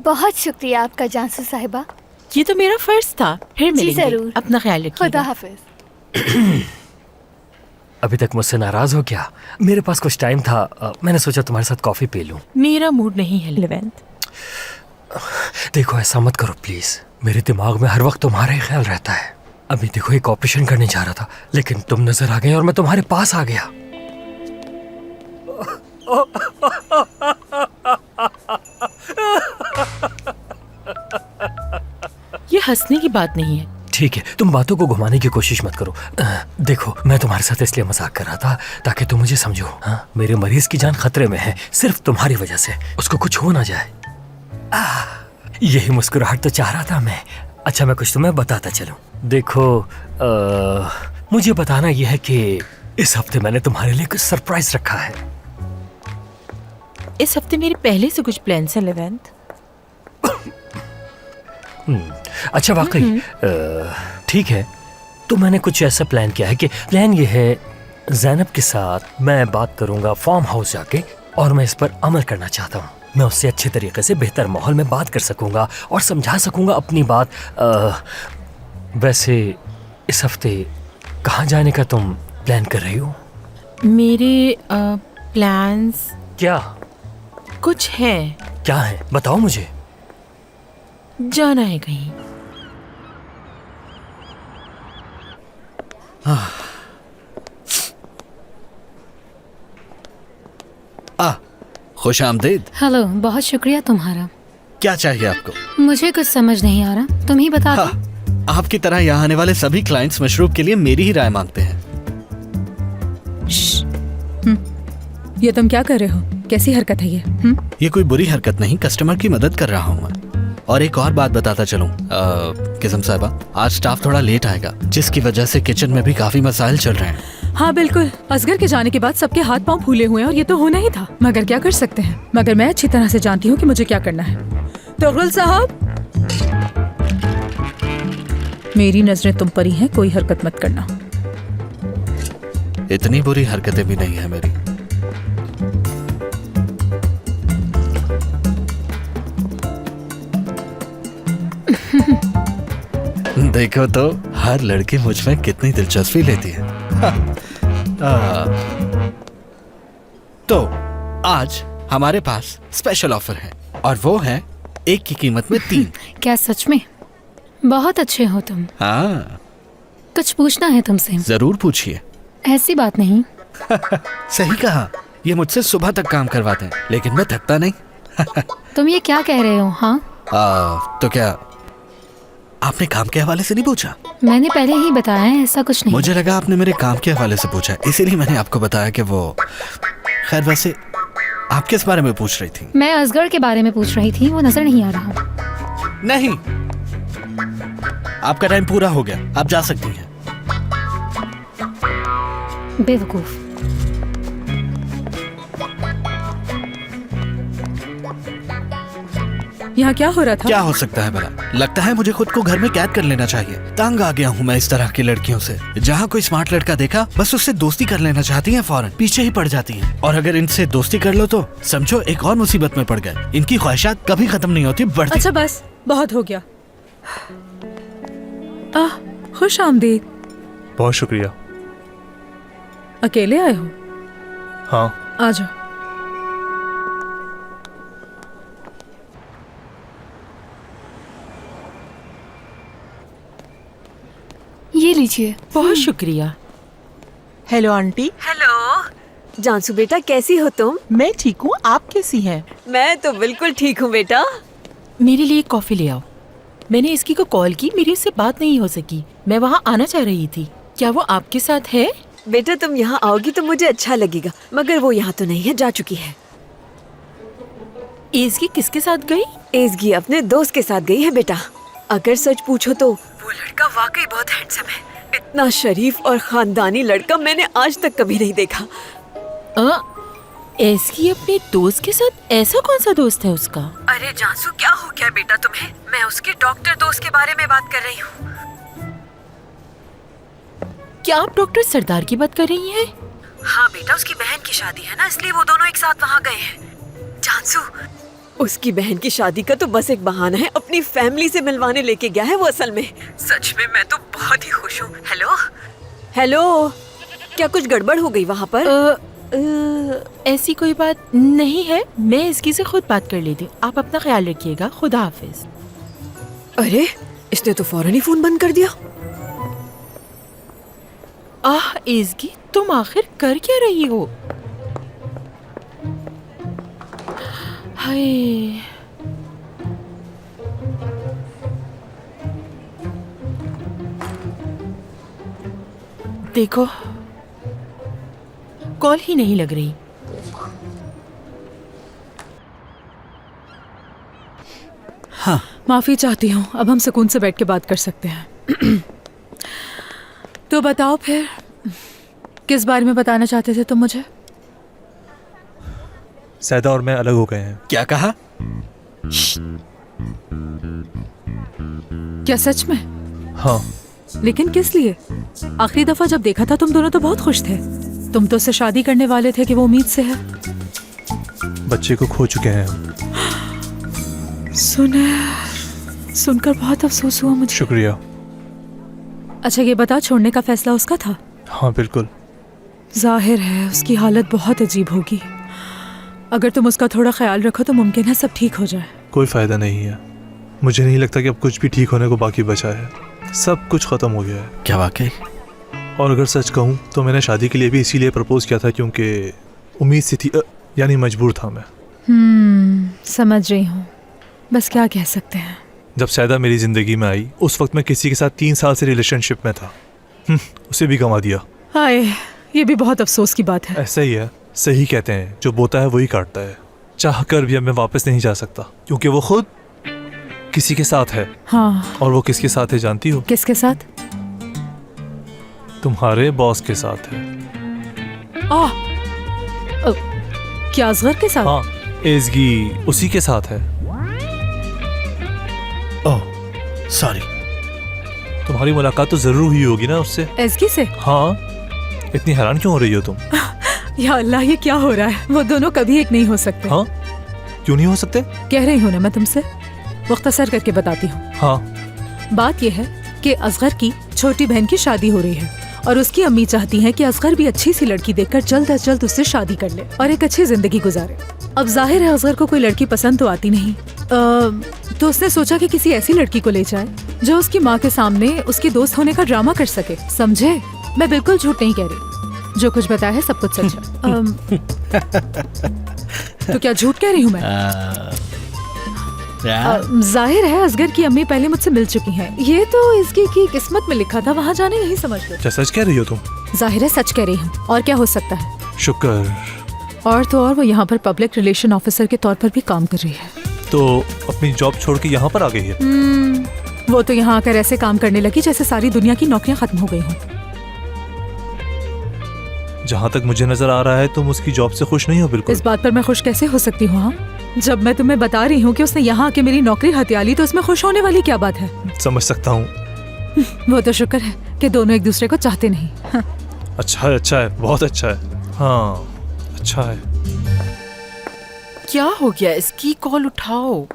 बहुत शुक्रिया आपका जानसू साहिबा। ये तो मेरा फर्ज था। फिर मिलेंगे। जरूर। अपना ख्याल रखिएगा। खुदा हाफिज। अभी तक मुझसे नाराज हो क्या? मेरे पास कुछ टाइम था, मैंने सोचा तुम्हारे साथ कॉफी पी लूं। मेरा मूड नहीं है लेवेंट। देखो ऐसा मत करो प्लीज, मेरे दिमाग में हर वक्त तुम्हारा ही ख्याल रहता है। अभी देखो एक ऑपरेशन करने जा रहा था, लेकिन तुम नजर आ गए और मैं तुम्हारे पास आ गया। ये हंसने की बात नहीं है। ठीक है, तुम बातों को घुमाने की कोशिश मत करो। देखो मैं तुम्हारे साथ इसलिए मजाक कर रहा था ताकि तुम मुझे समझो। हाँ, मेरे मरीज की जान खतरे में है, सिर्फ तुम्हारी वजह से। उसको कुछ हो ना जाए, यही मुस्कुराहट तो चाह रहा था मैं। अच्छा मैं कुछ तुम्हें बताता चलूं। देखो मुझे बताना यह है कि इस हफ्ते मैंने तुम्हारे लिए कुछ सरप्राइज रखा है। इस हफ्ते मेरे पहले से कुछ प्लान है लेवेंट। अच्छा वाकई ठीक है, तो मैंने कुछ ऐसा प्लान किया है कि प्लान ये है, ज़ैनब के साथ मैं बात करूंगा फार्म हाउस जाके, और मैं इस पर अमल करना चाहता हूँ। मैं उससे अच्छे तरीके से बेहतर माहौल में बात कर सकूंगा और समझा सकूंगा अपनी बात। वैसे इस हफ्ते कहाँ जाने का तुम प्लान कर रही हो? मेरे प्लान्स क्या कुछ है। क्या है बताओ मुझे। जाना है कहीं। खुश आमदीद। हेलो, बहुत शुक्रिया तुम्हारा। क्या चाहिए आपको? मुझे कुछ समझ नहीं आ रहा, तुम ही बता दो। आपकी तरह यहाँ आने वाले सभी क्लाइंट्स मशरूब के लिए मेरी ही राय मांगते हैं। ये तुम क्या कर रहे हो? कैसी हरकत है ये? ये कोई बुरी हरकत नहीं, कस्टमर की मदद कर रहा हूँ मैं। और एक और बात बताता चलूं, किस्म साहिबा, आज स्टाफ थोड़ा लेट आएगा, जिसकी वजह से किचन में भी काफी मसाइल चल रहे हैं। हाँ बिल्कुल, असगर के जाने के बाद सबके हाथ पांव फूले हुए हैं और ये तो होना ही था, मगर क्या कर सकते हैं। मगर मैं अच्छी तरह से जानती हूँ कि मुझे क्या करना है। तोगरुल साहब, मेरी नजरें तुम पर ही हैं, कोई हरकत मत करना। इतनी बुरी हरकतें भी नहीं है मेरी। देखो तो हर लड़की मुझ में कितनी दिलचस्पी लेती है। तो आज हमारे पास स्पेशल ऑफर है, और वो है एक की कीमत में 3। क्या सच में? बहुत अच्छे हो तुम। हाँ, कुछ पूछना है तुमसे। जरूर पूछिए। ऐसी बात नहीं। सही कहा, ये मुझसे सुबह तक काम करवाते हैं, लेकिन मैं थकता नहीं। तुम ये क्या कह रहे हो? हाँ, तो क्या आपने काम के हवाले से नहीं पूछा? मैंने पहले ही बताया है, ऐसा कुछ नहीं। मुझे लगा आपने मेरे काम के हवाले से पूछा, इसीलिए मैंने आपको बताया कि वो। खैर वैसे आप किस बारे में पूछ रही थी? मैं असगर के बारे में पूछ रही थी, वो नजर नहीं आ रहा। नहीं, आपका टाइम पूरा हो गया, आप जा सकती हैं। बेवकूफ। यहाँ क्या हो रहा था? क्या हो सकता है भला? लगता है मुझे खुद को घर में कैद कर लेना चाहिए। तंग आ गया हूँ मैं इस तरह की लड़कियों से। जहाँ कोई स्मार्ट लड़का देखा बस उससे दोस्ती कर लेना चाहती हैं, फौरन पीछे ही पड़ जाती हैं। और अगर इनसे दोस्ती कर लो तो समझो एक और मुसीबत में पड़ गए। इनकी ख्वाहिशात कभी खत्म नहीं होती, बढ़ती। अच्छा बस, बहुत हो गया। खुश आमदीद। बहुत शुक्रिया। अकेले आए हो? हाँ। आ जाओ। ये लीजिए। बहुत शुक्रिया। Hello aunty. हेलो जानसू बेटा, कैसी हो तुम? मैं ठीक हूँ, आप कैसी हैं? मैं तो बिल्कुल ठीक हूँ बेटा। मेरे लिए कॉफी ले आओ। मैंने इसकी को कॉल की, मेरी उससे बात नहीं हो सकी। मैं वहाँ आना चाह रही थी। क्या वो आपके साथ है? बेटा तुम यहाँ आओगी तो मुझे अच्छा लगेगा, मगर वो यहाँ तो नहीं है, जा चुकी है। एज़गी किसके साथ गई? एज़गी अपने दोस्त के साथ गई है बेटा। अगर सच पूछो तो वो लड़का वाकई बहुत हैंडसम है। इतना शरीफ और खानदानी लड़का मैंने आज तक कभी नहीं देखा। एज़गी अपने दोस्त के साथ? ऐसा कौन सा दोस्त है उसका? अरे जानसू, क्या हो गया बेटा तुम्हें? मैं उसके डॉक्टर दोस्त के बारे में बात कर रही हूँ। क्या आप डॉक्टर सरदार की बात कर रही हैं? हाँ बेटा, उसकी बहन की शादी है ना, इसलिए वो दोनों एक साथ वहाँ गए हैं। जानसू, उसकी बहन की शादी का तो बस एक बहाना है, अपनी फैमिली से मिलवाने लेके गया है वो असल में। सच में मैं तो बहुत ही खुश हूँ। हेलो हेलो, क्या कुछ गड़बड़ हो गई वहाँ पर? ऐसी कोई बात नहीं है, मैं इसकी से खुद बात कर लेती हूँ। आप अपना ख्याल रखिएगा, खुदा हाफिज। अरे इसने तो फौरन ही फोन बंद कर दिया। आह इज़गी, तुम आखिर कर क्या रही हो? हाय, देखो कॉल ही नहीं लग रही। माफी चाहती हूँ, अब हम सुकून से बैठ के बात कर सकते हैं। तो बताओ फिर, किस बारे में बताना चाहते थे तुम मुझे? सैदा और मैं अलग हो गए हैं। क्या कहा? क्या सच में? हाँ, लेकिन किस लिए? आखिरी दफा जब देखा था तुम दोनों तो बहुत खुश थे। तुम तो उससे शादी करने वाले थे कि वो उम्मीद से है। बच्चे को खो चुके हैं हम। सुनकर बहुत अफसोस हुआ मुझे। शुक्रिया। अच्छा ये बता, छोड़ने का फैसला उसका था? हाँ बिल्कुल। जाहिर है उसकी हालत बहुत अजीब होगी। अगर तुम उसका थोड़ा ख्याल रखो तो मुमकिन है सब ठीक हो जाए। कोई फ़ायदा नहीं है, मुझे नहीं लगता कि अब कुछ भी ठीक होने को बाकी बचा है। सब कुछ ख़त्म हो गया है। क्या वाकई? और अगर सच कहूँ तो मैंने शादी के लिए भी इसीलिए प्रपोज किया था क्योंकि उम्मीद सी थी, यानी मजबूर था मैं। समझ रही हूँ, बस क्या कह सकते हैं। जब सैदा मेरी ज़िंदगी में आई उस वक्त मैं किसी के साथ 3 साल से रिलेशनशिप में था। उसे भी गंवा दिया। हाय, ये भी बहुत अफसोस की बात है। ऐसा ही है, सही कहते हैं, जो बोता है वही काटता है। चाह कर भी अब मैं वापस नहीं जा सकता क्योंकि वो खुद किसी के साथ है। हाँ, और वो किसके साथ है जानती हो? किसके साथ? तुम्हारे बॉस के साथ है। क्या असगर के साथ? हाँ, एज़गी उसी के साथ है। Oh sorry. तुम्हारी मुलाकात तो जरूर हुई होगी ना उससे? एज़गी से? हाँ, इतनी हैरान क्यों हो रही हो तुम? या अल्लाह, ये क्या हो रहा है? वो दोनों कभी एक नहीं हो सकते। हाँ, क्यों नहीं हो सकते? कह रही हूँ ना मैं तुमसे, मुख्तसर करके बताती हूँ। हाँ, बात यह है कि असगर की छोटी बहन की शादी हो रही है और उसकी अम्मी चाहती हैं कि असगर भी अच्छी सी लड़की देखकर जल्द अज जल्द उससे शादी कर ले और एक अच्छी जिंदगी गुजारे। अब जाहिर है असगर को कोई लड़की पसंद तो आती नहीं, तो उसने सोचा कि किसी ऐसी लड़की को ले जाए जो उसकी माँ के सामने उसकी दोस्त होने का ड्रामा कर सके। समझे? मैं बिल्कुल झूठ नहीं कह रही, जो कुछ बताया है सब कुछ सच है। तो क्या झूठ कह रही हूँ मैं? जाहिर है असगर की अम्मी पहले मुझसे मिल चुकी हैं। ये तो इसकी की किस्मत में लिखा था, वहाँ जाने यही समझ लो। क्या सच कह रही हो तुम? जाहिर है सच कह रही हूँ, और क्या हो सकता है। शुक्र। और तो और वो यहाँ पर पब्लिक रिलेशन ऑफिसर के तौर पर भी काम कर रही है। तो अपनी जॉब छोड़ के यहाँ पर आ गई है? वो तो यहाँ आकर ऐसे काम करने लगी जैसे सारी दुनिया की नौकरियाँ खत्म हो गई हों। जहाँ तक मुझे नजर आ रहा है तुम उसकी जॉब से खुश नहीं हो। बिल्कुल। इस बात पर मैं खुश कैसे हो सकती हूँ? हाँ, जब मैं तुम्हें बता रही हूँ कि उसने यहाँ आके मेरी नौकरी हत्या ली तो इसमें खुश होने वाली क्या बात है? समझ सकता हूँ। वो तो शुक्र है कि दोनों एक दूसरे को चाहते नहीं। हाँ। अच्छा है, अच्छा है, बहुत अच्छा है। हाँ, अच्छा है। क्या हो गया? इसकी कॉल उठाओ।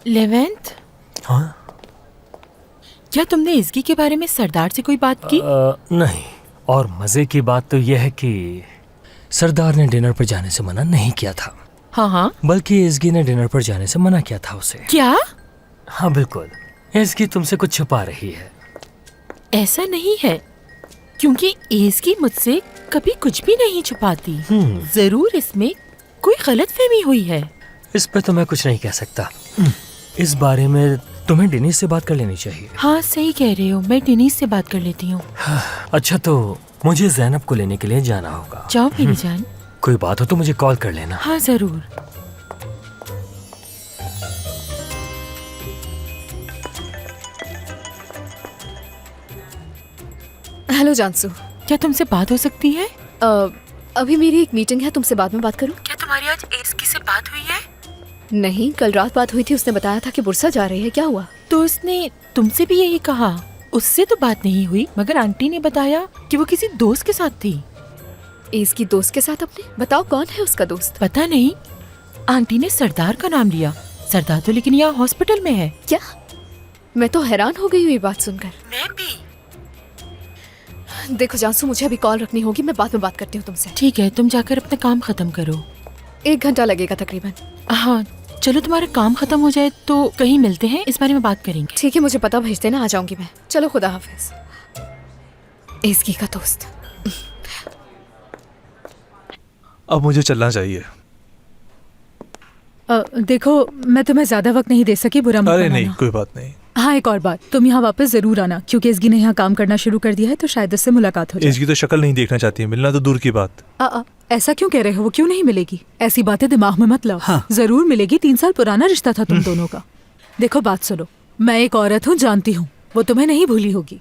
लेवेंट, हाँ? क्या तुमने इसकी के बारे में सरदार से कोई बात की? नहीं, और मजे की बात तो यह है कि सरदार ने डिनर पर जाने से मना नहीं किया था। हाँ हाँ, बल्कि इज़गी ने डिनर पर जाने से मना किया था उसे। क्या? हाँ बिल्कुल, इज़गी तुमसे कुछ छुपा रही है। ऐसा नहीं है, क्योंकि इसकी मुझसे कभी कुछ भी नहीं छुपाती। जरूर इसमें कोई गलतफहमी हुई है। इस पे तो मैं कुछ नहीं कह सकता। इस बारे में तुम्हें डेनिस से बात कर लेनी चाहिए। हाँ सही कह रहे हो, मैं डेनिस से बात कर लेती हूँ। अच्छा, तो मुझे ज़ैनब को लेने के लिए जाना होगा। जाओ मेरी जान। कोई बात हो तो मुझे कॉल कर लेना। हाँ जरूर। हेलो जानसू, क्या तुमसे बात हो सकती है? अभी मेरी एक मीटिंग है, तुमसे बाद में बात करूं? क्या तुम्हारी आज इसकी से बात हुई है? नहीं, कल रात बात हुई थी, उसने बताया था कि बुरसा जा रही है। क्या हुआ? तो उसने तुमसे भी यही कहा? उससे तो बात नहीं हुई, मगर आंटी ने बताया कि वो किसी दोस्त के साथ थी। एस की दोस्त के साथ अपने? बताओ कौन है उसका दोस्त? पता नहीं, आंटी ने सरदार का नाम लिया। सरदार तो लेकिन यहाँ हॉस्पिटल में है। क्या? मैं तो हैरान हो गई हूँ ये बात सुनकर। मैं भी। देखो जानसू, मुझे अभी कॉल रखनी होगी, मैं बाद में बात करती हूँ तुमसे। ठीक है, तुम जाकर अपना काम खत्म करो। 1 घंटा लगेगा तकरीबन। हाँ चलो, तुम्हारा काम खत्म हो जाए तो कहीं मिलते हैं, इस बारे में बात करेंगे। ठीक है, मुझे पता भेज देना, आ जाऊंगी मैं। चलो खुदा हाफिज। एसकी का दोस्त। अब मुझे चलना चाहिए। देखो, मैं तुम्हें ज्यादा वक्त नहीं दे सकी, बुरा मत अरे मानना। नहीं, कोई बात नहीं। हाँ, एक और बात, तुम यहाँ वापस जरूर आना, क्योंकि एसगी ने यहाँ काम करना शुरू कर दिया है, तो शायद उससे मुलाकात हो जाए। इसकी तो शक्ल नहीं देखना चाहती है, मिलना तो दूर की बात। ऐसा क्यों कह रहे हो? वो क्यों नहीं मिलेगी? ऐसी बातें दिमाग में मत लाओ। हाँ। जरूर मिलेगी, 3 साल पुराना रिश्ता था तुम दोनों का। देखो बात सुनो, मैं एक औरत हूँ, जानती हूँ, वो तुम्हें नहीं भूली होगी।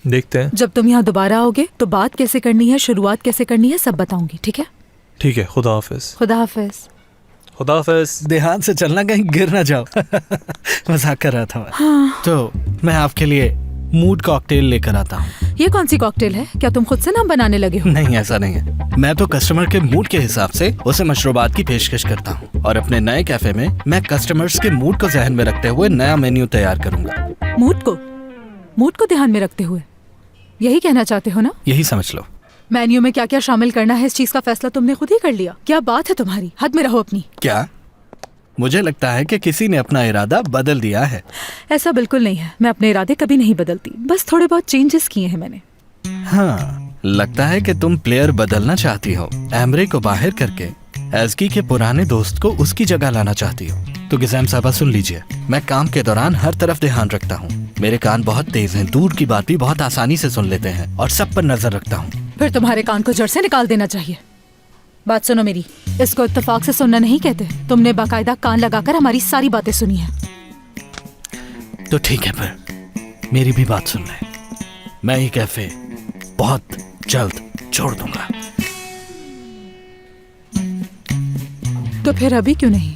देखते हैं। जब तुम यहाँ दोबारा आओगे तो बात कैसे करनी है, शुरुआत कैसे करनी है, सब बताऊंगी। ठीक है? ठीक है, खुदा हाफिज। खुदा हाफिज। खुदा हाफिज। ध्यान से चलना, कहीं गिर ना जाओ। मजाक कर रहा था मैं। हाँ। तो मैं आपके लिए मूड कॉकटेल लेकर आता हूँ। ये कौन सी कॉकटेल है? क्या तुम खुद से नाम बनाने लगे हो? नहीं, ऐसा नहीं है। मैं तो कस्टमर के मूड के हिसाब से उसे मशरूबात की पेशकश करता हूँ, और अपने नए कैफे में मैं कस्टमर्स के मूड को ज़हन में रखते हुए नया मेन्यू तैयार करूंगा। मूड को ध्यान में रखते हुए, यही कहना चाहते हो ना? यही समझ लो। मेन्यू में क्या क्या शामिल करना है, इस चीज का फैसला तुमने खुद ही कर लिया? क्या बात है तुम्हारी, हद में रहो अपनी। क्या? मुझे लगता है कि किसी ने अपना इरादा बदल दिया है। ऐसा बिल्कुल नहीं है, मैं अपने इरादे कभी नहीं बदलती, बस थोड़े बहुत चेंजेस किए हैं मैंने। हाँ, लगता है कि तुम प्लेयर बदलना चाहती हो। एमरे को बाहर करके एसकी के पुराने दोस्त को उसकी जगह लाना चाहती हो। तो गिज़ैम साहबा सुन लीजिए, मैं काम के दौरान हर तरफ ध्यान रखता हूँ। मेरे कान बहुत तेज हैं, दूर की बात भी बहुत आसानी से सुन लेते हैं, और सब पर नजर रखता हूँ। फिर तुम्हारे कान को जड़ से निकाल देना चाहिए। बात सुनो मेरी, इसको इत्तेफाक से सुनना नहीं कहते। तुमने बाकायदा कान लगाकर हमारी सारी बातें सुनी है। तो ठीक है, पर मेरी भी बात सुन ले। मैं ये कैफे बहुत जल्द छोड़ दूंगा। तो फिर अभी क्यों नहीं?